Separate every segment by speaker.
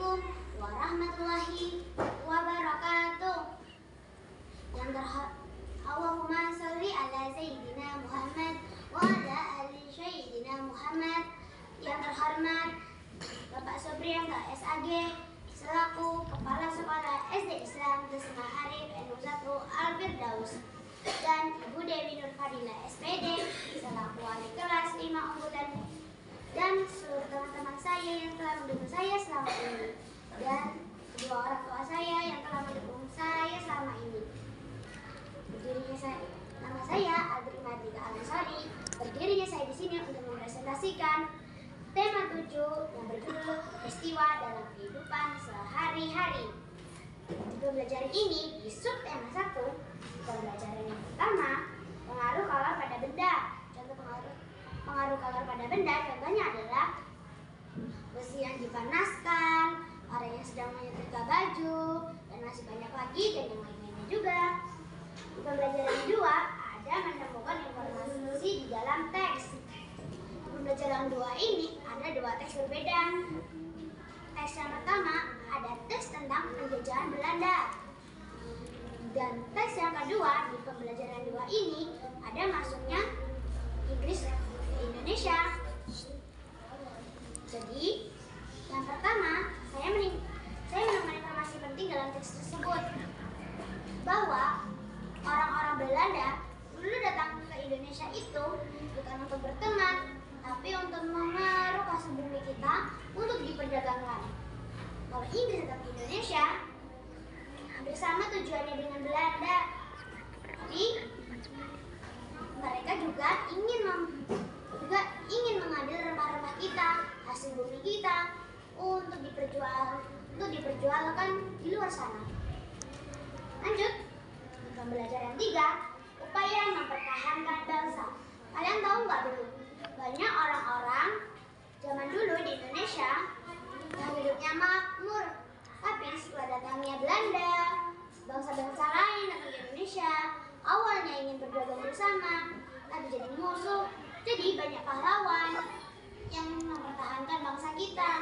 Speaker 1: Assalamualaikum warahmatullahi wabarakatuh. Yang Allahumma sholli ala Sayyidina Muhammad wa ala ali Sayyidina Muhammad. Yang terhormat Bapak Sobrianta SAG selaku Kepala Sekolah SD Islam Desma Arif NU1 Al-Firdaus, dan Ibu Dewi Nur Fadila SPD selaku Wali Kelas 5 Unggulan, dan seluruh teman-teman saya yang telah mendukung saya selama ini, dan kedua orang tua saya yang telah mendukung saya selama ini. Nama saya Aldri Mardika Al-Ansari. Berdirinya saya di sini untuk mempresentasikan tema 7 yang berjudul peristiwa dalam kehidupan sehari-hari. Di pembelajaran ini di subtema 1, pembelajaran yang pertama, pengaruh kolor pada benda. Contoh pengaruh kolor pada benda contohnya adalah besi yang dipanaskan, orang yang sedang menyetrika baju, dan masih banyak lagi dan yang lain-lainnya juga. Di pembelajaran kedua ada menemukan informasi di dalam teks. Di pembelajaran 2 ini ada 2 teks berbeda. Teks yang pertama ada teks tentang penjajahan Belanda, dan teks yang kedua di pembelajaran 2 ini ada masuknya Inggris ke Indonesia. Jadi yang pertama saya menemukan informasi penting dalam teks tersebut, bahwa orang-orang Belanda dulu datang ke Indonesia itu bukan untuk berteman, tapi untuk mengerukas bumi kita untuk diperdagangkan. Kalau Inggris datang ke Indonesia, hampir sama tujuannya dengan Belanda, tapi mereka juga ingin mengambil rempah-rempah kita, hasil bumi kita, untuk diperjualkan di luar sana. Lanjut, pembelajaran 3, upaya mempertahankan bangsa. Kalian tahu nggak dulu, banyak orang-orang zaman dulu di Indonesia yang hidupnya makmur, tapi setelah datangnya Belanda, bangsa-bangsa lain datang ke Indonesia, awalnya ingin berdagang bersama, tapi jadi musuh. Jadi banyak pahlawan yang mempertahankan bangsa kita.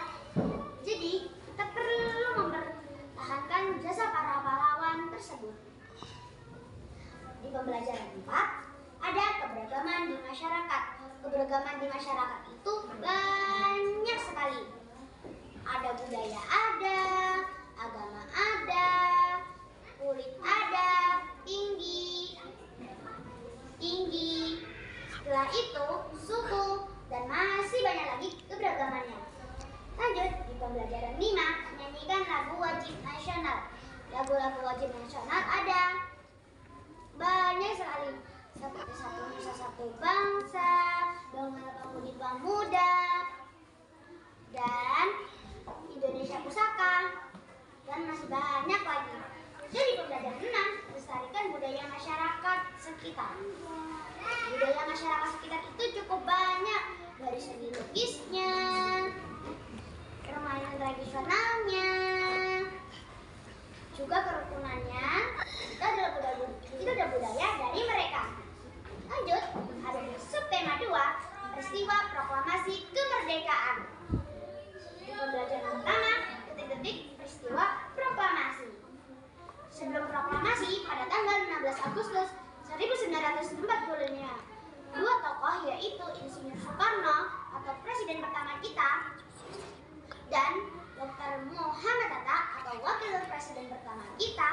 Speaker 1: Jadi kita perlu mempertahankan jasa para pahlawan tersebut. Di pembelajaran 4 ada keberagaman di masyarakat. Keberagaman di masyarakat itu banyak sekali. Ada budaya ada, agama ada, kulit ada, tinggi, setelah itu suku, dan masih banyak lagi keberagamannya. Lanjut, di pembelajaran 5 menyanyikan lagu wajib nasional. Lagu-lagu wajib nasional ada banyak sekali, seperti Satu Nusa Satu Bangsa, Bangga Pemudi Pemuda, dan Indonesia Pusaka, dan masih banyak lagi. Jadi pembelajaran 6, melestarikan budaya masyarakat sekitar. Budaya masyarakat sekitar itu cukup banyak, dari seni lukisnya, permainan tradisionalnya, juga kerukunannya. Itu adalah budaya dari mereka. Lanjut, ada di subtema 2, peristiwa proklamasi kemerdekaan. Di pembelajaran pertama, detik-detik peristiwa proklamasi. Sebelum proklamasi pada tanggal 16 Agustus 1945, 2 tokoh yaitu Insinyur Soekarno atau presiden pertama kita, dan Dr. Muhammad Hatta atau wakil presiden pertama kita,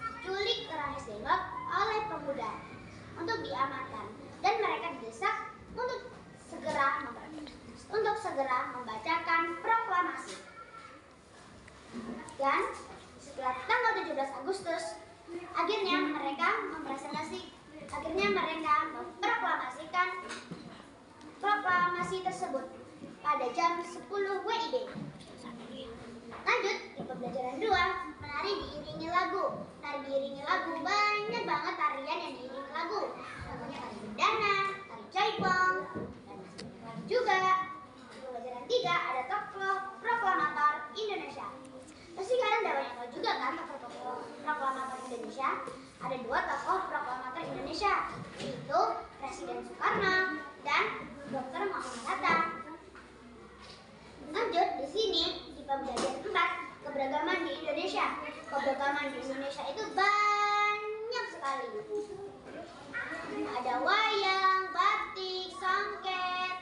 Speaker 1: diculik ke Randes Dengklok oleh pemuda untuk diamankan, dan mereka didesak untuk segera membacakan proklamasi. Dan setelah tanggal 17 Agustus, akhirnya mereka memproklamasikan proklamasi tersebut pada jam 10 WIB. Lanjut, di pembelajaran 2, menari diiringi lagu. Menari diiringi lagu, banyak banget tarian yang diiringi lagu. Contohnya tari bendana, tari jaipong, dan masih banyak lagi juga. Di pembelajaran 3 ada tokoh proklamator Indonesia. Pasti kalian udah banyak tahu juga kan tokoh proklamator Indonesia. Ada 2 tokoh proklamator Indonesia, yaitu Presiden Soekarno dan Dr. Muhammad Hatta. Lanjut, di sini di pembelajaran 4 keberagaman di Indonesia. Keberagaman di Indonesia itu banyak sekali. Ada wayang, batik, songket,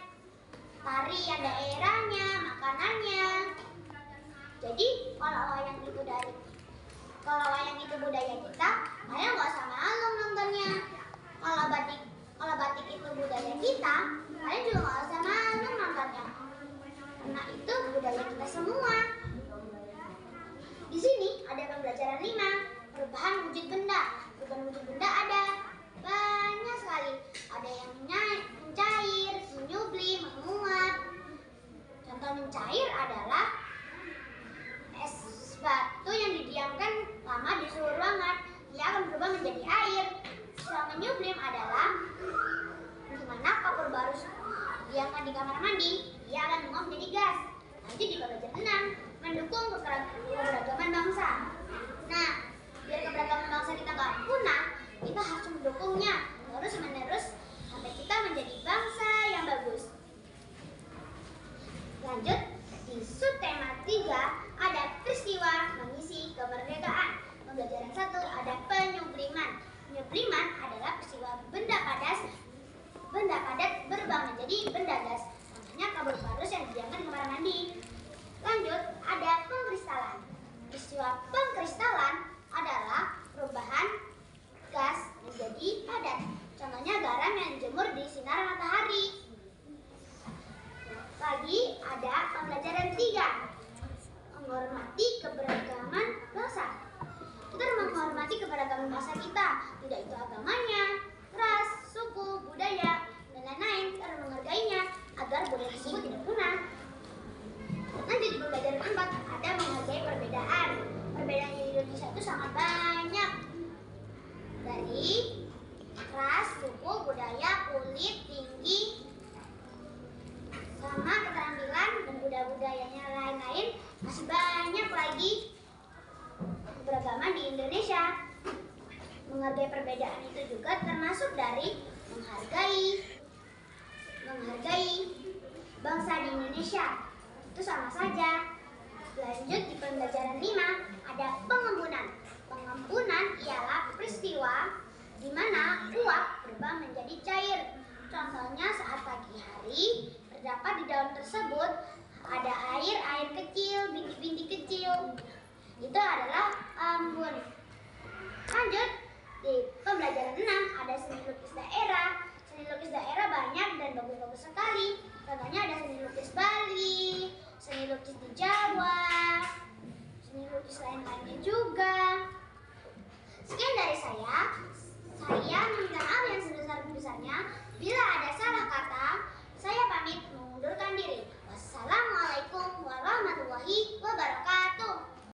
Speaker 1: tarian daerahnya, makanannya. Jadi kalau wayang itu budaya kita, kalian nggak usah malu nontonnya. Kalau batik itu budaya kita, kalian juga nggak usah malu nontonnya. Karena itu budaya kita semua. Di sini ada pembelajaran 5, perubahan wujud benda. Perubahan wujud benda ada banyak sekali. Ada yang mencair, menyublim, menguap. Contoh mencair adalah es batu yang didiamkan lama di suhu ruangan, dia akan berubah menjadi air. Setelah menyublim adalah dimana kapur baru didiamkan di kamar mandi, dia akan menguap menjadi gas. Lanjut di pembelajaran 6, mendukung keberagaman bangsa. Nah, biar keberagaman bangsa kita nggak punah, kita harus mendukungnya terus-menerus sampai kita menjadi bangsa yang bagus. Lanjut di subtema 3 ada peristiwa mengisi kemerdekaan. Pembelajaran 1 ada penyubliman. Penyubliman adalah peristiwa benda padat berubah menjadi benda gas. Contohnya kabel barus yang didiamkan di kamar mandi. Lanjut ada pengkristalan. Peristiwa pengkristalan adalah perubahan gas menjadi padat. Contohnya garam yang dijemur di sinar matahari. Lagi ada pembelajaran 3, menghormati keberagaman bangsa. Kita harus menghormati keberagaman bangsa kita, tidak itu agamanya, ras, suku, budaya, dan lain-lain. Kita harus menghargainya agar budaya tersebut tidak punah. Nanti di pembelajaran 4 ada menghargai perbedaan. Perbedaan di Indonesia itu sangat banyak. Dari ras, suku, budaya, kulit, tinggi, sama keterampilan dan budaya-budayanya lain-lain, masih banyak lagi keberagaman di Indonesia. Menghargai perbedaan itu juga termasuk dari menghargai bangsa di Indonesia. Itu sama saja. Lanjut di pembelajaran 5 ada pengembunan. Pengembunan ialah peristiwa di mana uap berubah menjadi cair. Contohnya saat pagi hari terdapat di daun tersebut ada air kecil, bintik-bintik kecil. Itu adalah embun. Lanjut di pembelajaran 6 ada seni lukis daerah. Seni lukis daerah banyak dan bagus-bagus sekali. Contohnya ada seni lukis Bali, seni lukis di Jawa, seni lukis lain-lainnya juga.